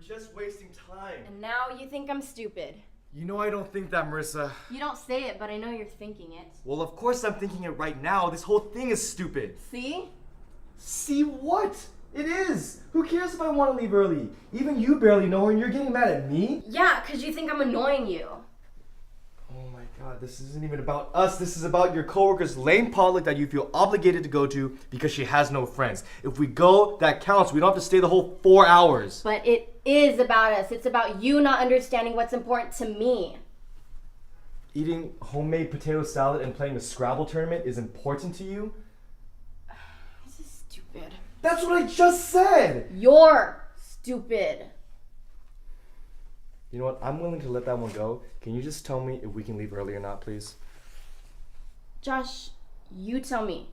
just wasting time. And now you think I'm stupid. You know I don't think that, Marissa. You don't say it, but I know you're thinking it. Well, of course I'm thinking it right now. This whole thing is stupid. See? See what? It is! Who cares if I want to leave early? Even you barely know her and you're getting mad at me? Yeah, because you think I'm annoying you. Oh my god, this isn't even about us. This is about your coworker's lame potluck that you feel obligated to go to because she has no friends. If we go, that counts. We don't have to stay the whole 4 hours. But it is about us. It's about you not understanding what's important to me. Eating homemade potato salad and playing a Scrabble tournament is important to you? This is stupid. That's what I just said! You're stupid. You know what? I'm willing to let that one go. Can you just tell me if we can leave early or not, please? Josh, you tell me.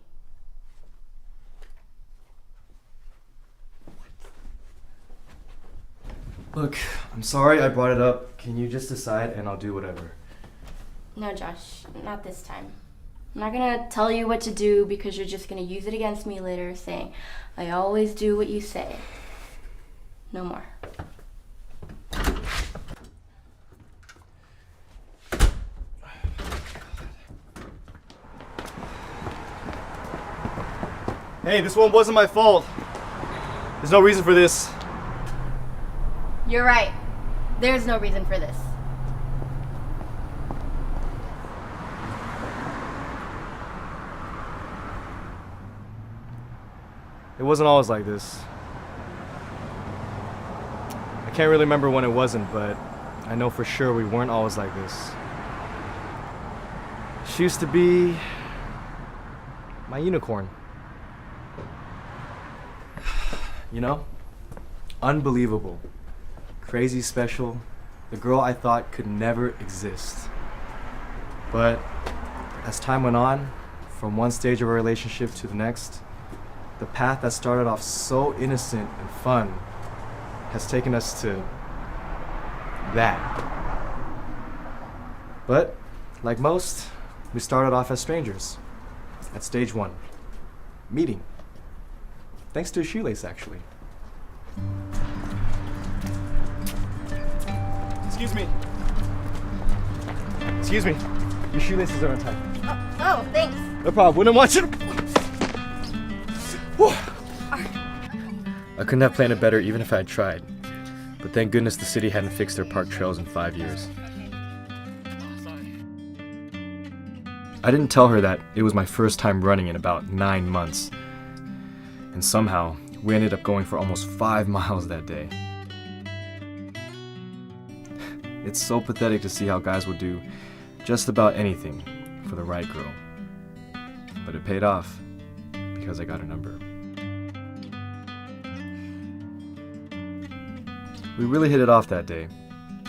Look, I'm sorry I brought it up. Can you just decide and I'll do whatever? No, Josh, not this time. I'm not gonna tell you what to do because you're just gonna use it against me later saying, I always do what you say. No more. Hey, this one wasn't my fault. There's no reason for this. You're right. There's no reason for this. It wasn't always like this. I can't really remember when it wasn't, but I know for sure we weren't always like this. She used to be my unicorn. You know? Unbelievable. Crazy special. The girl I thought could never exist. But as time went on, from one stage of our relationship to the next, the path that started off so innocent and fun has taken us to that. But, like most, we started off as strangers. At stage one. Meeting. Thanks to a shoelace, actually. Excuse me. Excuse me. Your shoelaces are untied. Oh, thanks. No problem. Wouldn't want you to... I couldn't have planned it better even if I had tried. But thank goodness the city hadn't fixed their park trails in 5 years. I didn't tell her that it was my first time running in about 9 months. And somehow, we ended up going for almost 5 miles that day. It's so pathetic to see how guys will do just about anything for the right girl. But it paid off because I got her number. We really hit it off that day.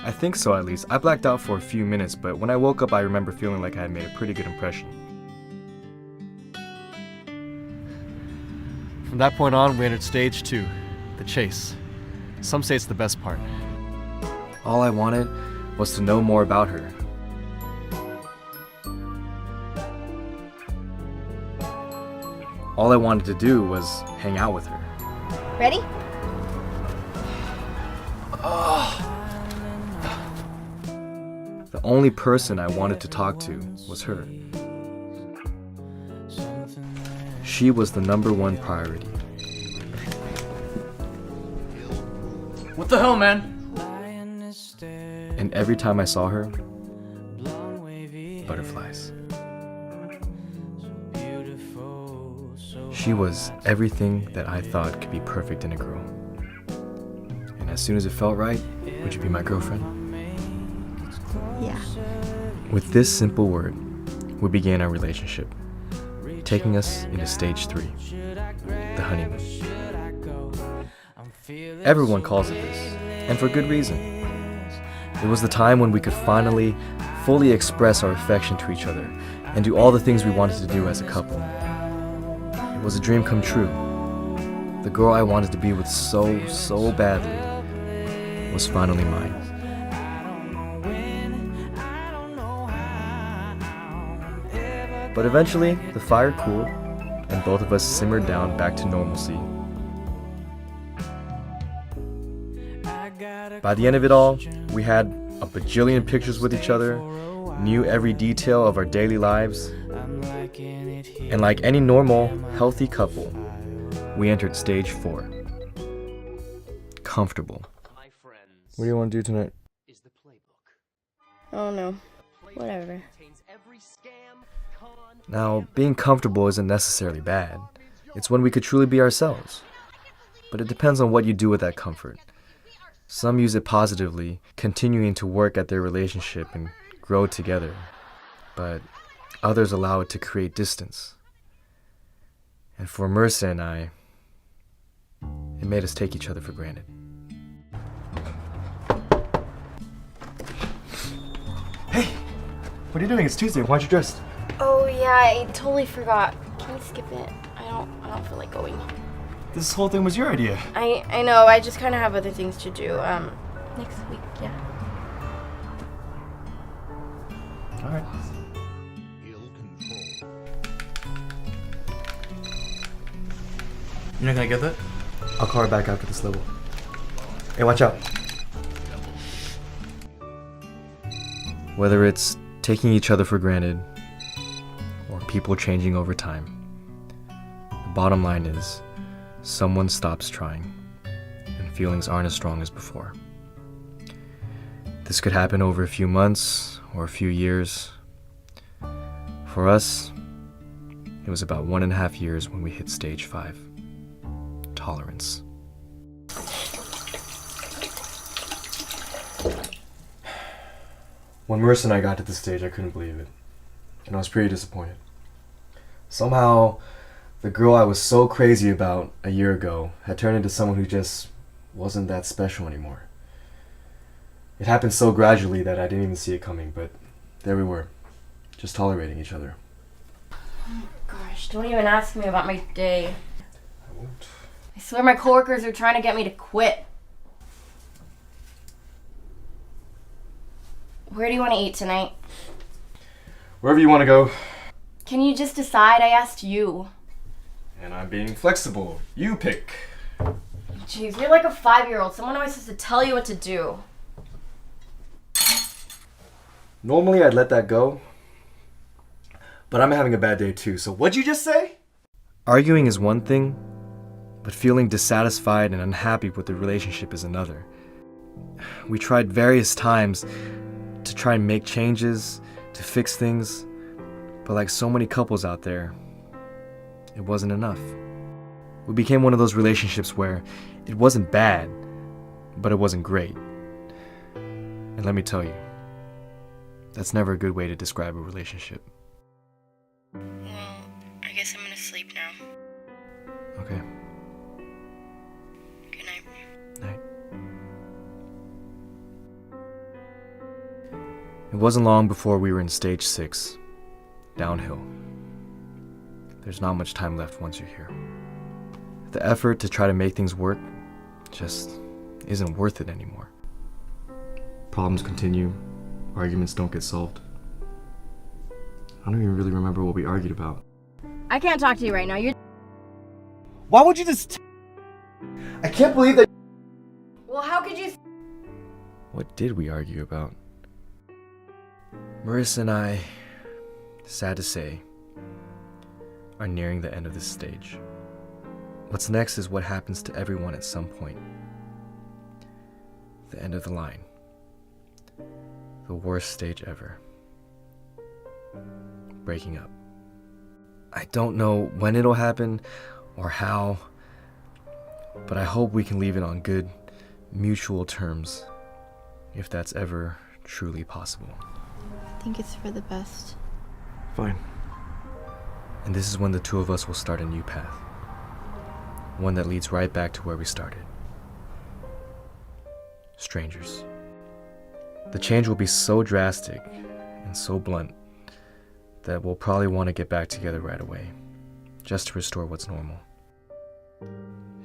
I think so, at least. I blacked out for a few minutes, but when I woke up I remember feeling like I had made a pretty good impression. From that point on, we entered stage 2, the chase. Some say it's the best part. All I wanted was to know more about her. All I wanted to do was hang out with her. Ready? The only person I wanted to talk to was her. She was the #1 priority. What the hell, man? And every time I saw her, butterflies. She was everything that I thought could be perfect in a girl. And as soon as it felt right, would you be my girlfriend? Yeah. With this simple word, we began our relationship, taking us into stage 3, the honeymoon. Everyone calls it this, and for good reason. It was the time when we could finally fully express our affection to each other and do all the things we wanted to do as a couple. It was a dream come true. The girl I wanted to be with so badly was finally mine. But eventually, the fire cooled, and both of us simmered down back to normalcy. By the end of it all, we had a bajillion pictures with each other, knew every detail of our daily lives, and like any normal, healthy couple, we entered stage 4. Comfortable. What do you want to do tonight? Oh no. Whatever. Now, being comfortable isn't necessarily bad. It's when we could truly be ourselves. But it depends on what you do with that comfort. Some use it positively, continuing to work at their relationship and grow together. But others allow it to create distance. And for Marissa and I, it made us take each other for granted. Hey! What are you doing? It's Tuesday. Why aren't you dressed? Oh yeah, I totally forgot. Can we skip it? I don't feel like going. This whole thing was your idea. I know, I just kinda have other things to do. Next week, yeah. Alright. You're not gonna get that? I'll call her back after this level. Hey, watch out. Whether it's taking each other for granted or people changing over time, the bottom line is someone stops trying and feelings aren't as strong as before. This could happen over a few months or a few years. For us, it was about 1.5 years when we hit stage 5. Tolerance. When Marissa and I got to this stage, I couldn't believe it. And I was pretty disappointed. Somehow, the girl I was so crazy about a year ago had turned into someone who just wasn't that special anymore. It happened so gradually that I didn't even see it coming, but there we were, just tolerating each other. Oh gosh, don't even ask me about my day. I won't. I swear my coworkers are trying to get me to quit. Where do you want to eat tonight? Wherever you want to go. Can you just decide? I asked you. And I'm being flexible. You pick. Jeez, you're like a 5-year-old. Someone always has to tell you what to do. Normally I'd let that go, but I'm having a bad day too, so what'd you just say? Arguing is one thing, but feeling dissatisfied and unhappy with the relationship is another. We tried various times to try and make changes, to fix things, but like so many couples out there, it wasn't enough. We became one of those relationships where it wasn't bad, but it wasn't great. And let me tell you, that's never a good way to describe a relationship. Well, I guess I'm gonna sleep now. Okay. Good night. Night. It wasn't long before we were in stage 6, downhill. There's not much time left once you're here. The effort to try to make things work just isn't worth it anymore. Problems continue. Arguments don't get solved. I don't even really remember what we argued about. I can't talk to you right now. You're. Why would you just... I can't believe that... Well, how could you? What did we argue about? Marissa and I, sad to say, are nearing the end of this stage. What's next is what happens to everyone at some point. The end of the line. The worst stage ever. Breaking up. I don't know when it'll happen or how, but I hope we can leave it on good, mutual terms, if that's ever truly possible. I think it's for the best. Fine. And this is when the two of us will start a new path. One that leads right back to where we started. Strangers. The change will be so drastic and so blunt that we'll probably want to get back together right away, just to restore what's normal.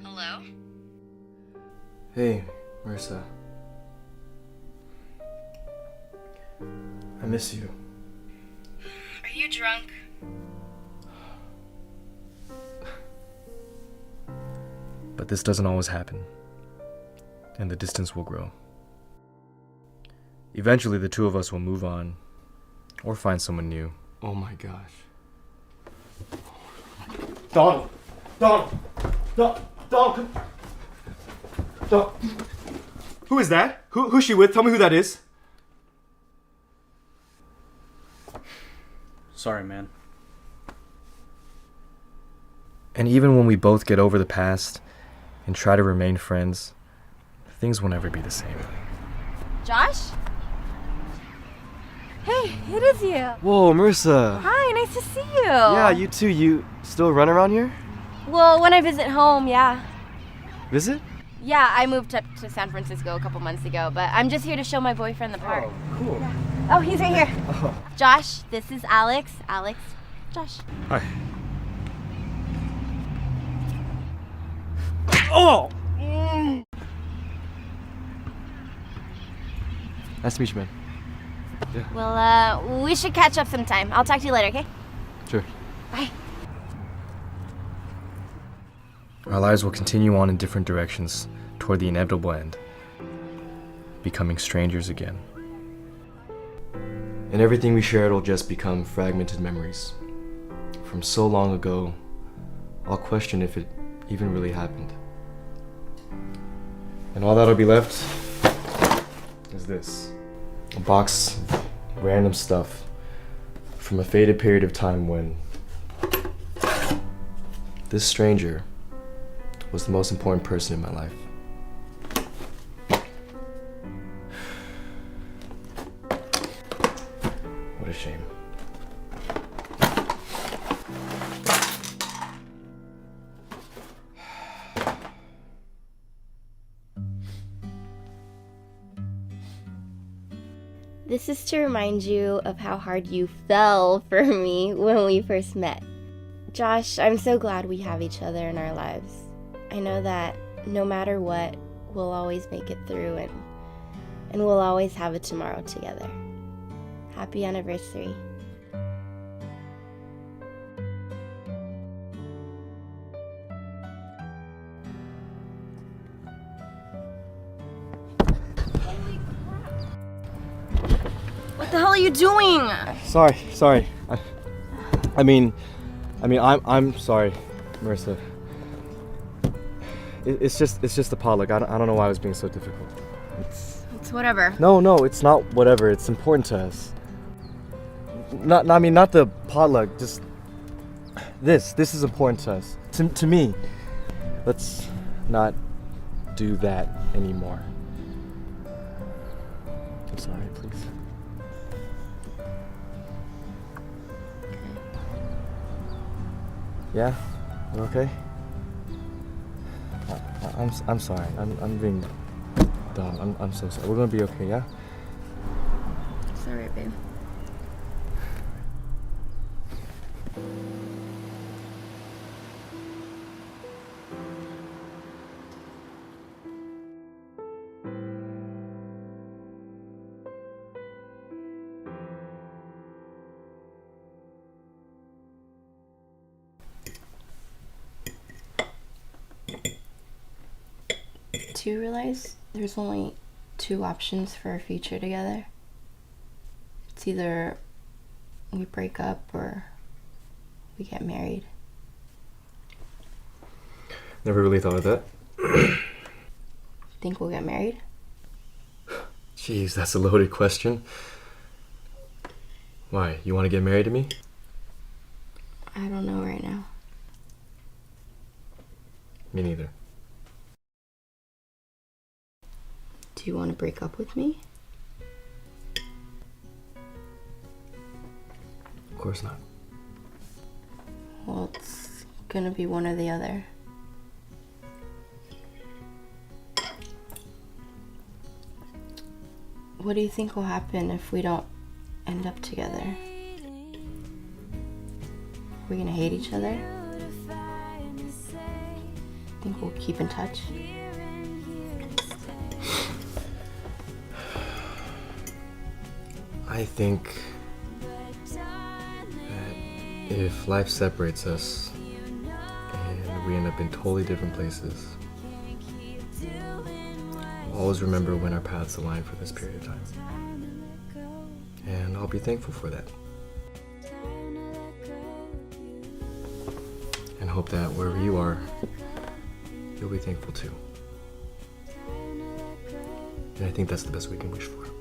Hello? Hey, Marissa. I miss you. Are you drunk? But this doesn't always happen, and the distance will grow. Eventually, the two of us will move on or find someone new. Oh my gosh. Donald! Donald! Donald! Donald! Who is that? Who's she with? Tell me who that is. Sorry, man. And even when we both get over the past and try to remain friends, things will never be the same. Josh? Hey, it is you. Whoa, Marissa. Hi, nice to see you. Yeah, you too. You still run around here? Well, when I visit home, yeah. Visit? Yeah, I moved up to San Francisco a couple months ago, but I'm just here to show my boyfriend the park. Cool. Oh, he's right here. Josh, this is Alex. Alex, Josh. Hi. Oh! Nice to meet you, man. Well, we should catch up sometime. I'll talk to you later, okay? Sure. Bye. Our lives will continue on in different directions toward the inevitable end, becoming strangers again. And everything we shared will just become fragmented memories. From so long ago, I'll question if it even really happened. And all that'll be left is this. A box of random stuff from a faded period of time when this stranger was the most important person in my life. What a shame. This is to remind you of how hard you fell for me when we first met. Josh, I'm so glad we have each other in our lives. I know that no matter what, we'll always make it through and we'll always have a tomorrow together. Happy anniversary. What the hell are you doing? Sorry. I mean, I'm sorry, Marissa. It's just the potluck. I don't know why I was being so difficult. It's whatever. No, it's not whatever. It's important to us. Not the potluck. Just this. This is important to us. To me. Let's not do that anymore. I'm sorry, please. Yeah? You okay? I'm sorry. I'm being dumb. I'm so sorry. We're gonna be okay, yeah? It's alright, babe. Do you realize there's only two options for our future together? It's either we break up or we get married. Never really thought of that. Think we'll get married? Jeez, that's a loaded question. Why? You want to get married to me? I don't know right now. Me neither. Do you want to break up with me? Of course not. Well, it's gonna be one or the other. What do you think will happen if we don't end up together? We're gonna hate each other? Think we'll keep in touch? I think that if life separates us and we end up in totally different places, we'll always remember when our paths align for this period of time. And I'll be thankful for that. And hope that wherever you are, you'll be thankful too. And I think that's the best we can wish for.